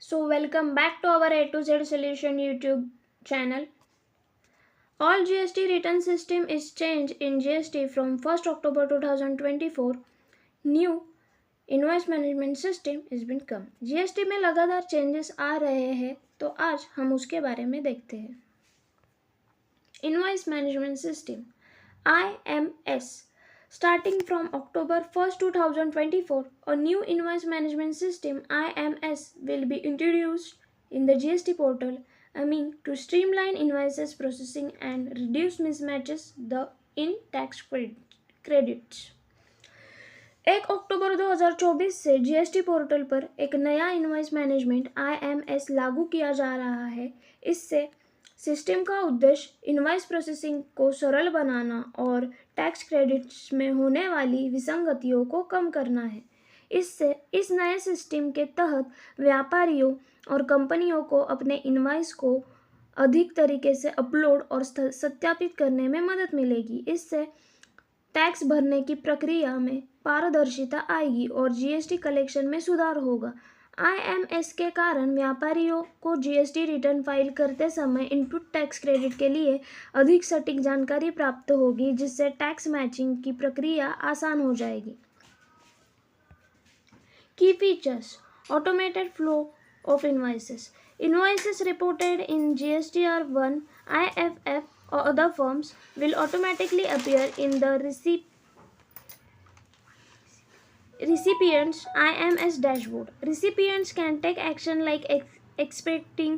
So welcome back to our A to Z Solution YouTube channel. All GST return system is changed in GST from 1st October 2024. New invoice management system is been come. GST में लगातार changes आ रहे हैं, तो आज हम उसके बारे में देखते हैं। Invoice management system IMS. Starting from October 1st, 2024, a new invoice management system IMS will be introduced in the GST portal, aiming to streamline invoices processing and reduce mismatches in tax credits. 1 अक्टूबर 2024 से GST portal पर एक नया invoice management IMS लागू किया जा रहा है। इससे सिस्टम का उद्देश्य इनवॉइस प्रोसेसिंग को सरल बनाना और टैक्स क्रेडिट्स में होने वाली विसंगतियों को कम करना है। इससे इस नए सिस्टम के तहत व्यापारियों और कंपनियों को अपने इनवॉइस को अधिक तरीके से अपलोड और सत्यापित करने में मदद मिलेगी। इससे टैक्स भरने की प्रक्रिया में पारदर्शिता आएगी और जीएसटी कलेक्शन में सुधार होगा। IMS के कारण व्यापारियों को जीएसटी रिटर्न फाइल करते समय इनपुट टैक्स क्रेडिट के लिए अधिक सटीक जानकारी प्राप्त होगी, जिससे टैक्स मैचिंग की प्रक्रिया आसान हो जाएगी। की features: automated flow of invoices reported in GSTR1, IFF or other firms will automatically appear in the recipient's IMS dashboard. Recipients can take action like expecting,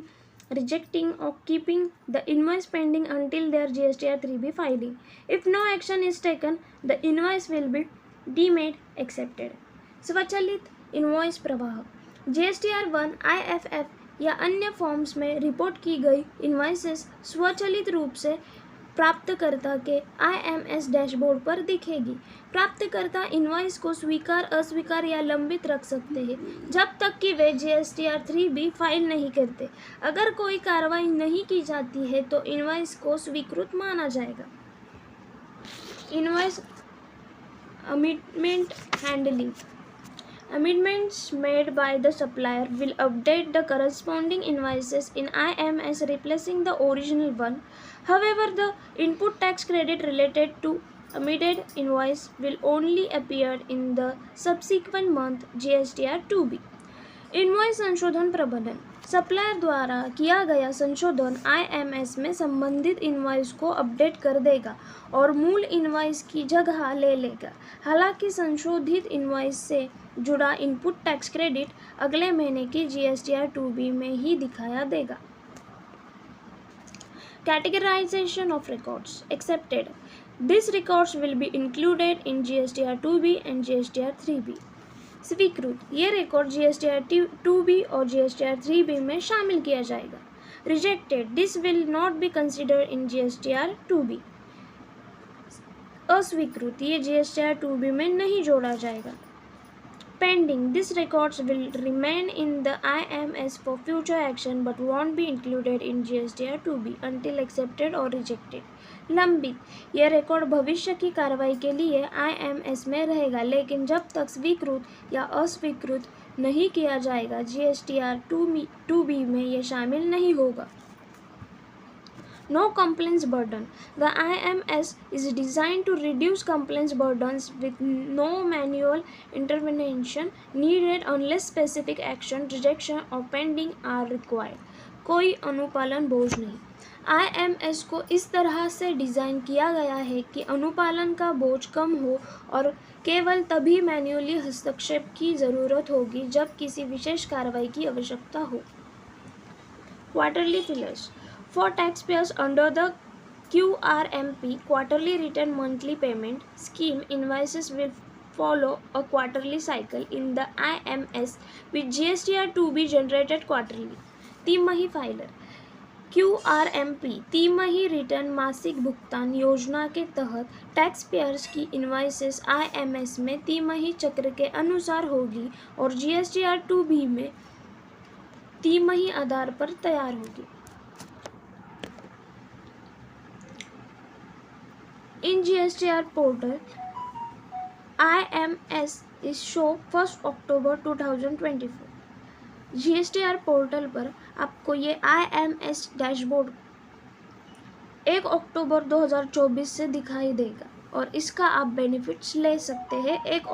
rejecting, or keeping the invoice pending until their GSTR3B filing. If no action is taken, the invoice will be deemed accepted. स्वचालित invoice प्रवाह: GSTR1, IFF या अन्य forms में report की गई invoices स्वचालित रूप से प्राप्तकर्ता के IMS डैशबोर्ड पर दिखेगी। प्राप्तकर्ता इनवॉइस को स्वीकार, अस्वीकार या लंबित रख सकते हैं जब तक कि वे GSTR3B फाइल नहीं करते। अगर कोई कार्रवाई नहीं की जाती है तो इनवॉइस को स्वीकृत माना जाएगा। Invoice amendment handling: Amendments made by the supplier will update the corresponding invoices in IMS, replacing the original one. However, the input tax credit related to amended invoice will only appear in the subsequent month GSTR2B. Invoice संशोधन प्रबंधन: supplier द्वारा किया गया संशोधन IMS में संबंधित invoice को update कर देगा और मूल इनवॉइस की जगह ले लेगा। हालांकि संशोधित इनवॉइस से जुड़ा इनपुट टैक्स क्रेडिट अगले महीने की GSTR2B में ही दिखाया देगा। Categorization of records accepted. These records will be included in GSTR2B and GSTR3B. स्वीकृत: ये रिकॉर्ड GSTR2B और GSTR3B में शामिल किया जाएगा। Rejected: this will not be considered in GSTR2B. अस्वीकृत: ये GSTR2B में नहीं जोड़ा जाएगा। Pending: these records will remain in the IMS for future action but won't be included in GSTR2B until accepted or rejected. लंबित: यह रिकॉर्ड भविष्य की कार्रवाई के लिए IMS में रहेगा, लेकिन जब तक स्वीकृत या अस्वीकृत नहीं किया जाएगा GSTR2B में यह शामिल नहीं होगा। No complaints burden. The IMS is designed to reduce complaints burdens with no manual intervention needed unless specific action, rejection or pending are required. कोई अनुपालन बोझ नहीं। IMS को इस तरह से डिज़ाइन किया गया है कि अनुपालन का बोझ कम हो और केवल तभी मैन्युअली हस्तक्षेप की ज़रूरत होगी जब किसी विशेष कार्रवाई की आवश्यकता हो। Quarterly fillers: For taxpayers under the QRMP quarterly return monthly payment scheme, invoices will follow a quarterly cycle in the IMS with GSTR2B generated quarterly. तिमाही फाइलर: QRMP तिमाही रिटर्न मासिक भुगतान योजना के तहत टैक्स पेयर्स की इनवॉइसेस IMS में तिमाही चक्र के अनुसार होगी और GSTR2B में तिमाही आधार पर तैयार होगी। In GSTR portal, IMS is show 1st October 2024. GSTR portal पर आपको ये IMS डैशबोर्ड 1 अक्टूबर 2024 से दिखाई देगा और इसका आप बेनिफिट्स ले सकते हैं 1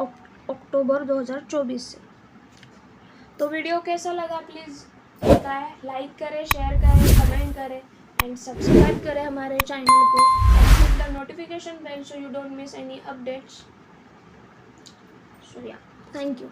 अक्टूबर 2024 से। तो वीडियो कैसा लगा प्लीज़ बताएं, लाइक करें, शेयर करें, कमेंट करें एंड सब्सक्राइब करें हमारे चैनल को and hit the notification bell so you don't miss any updates. So yeah, thank you.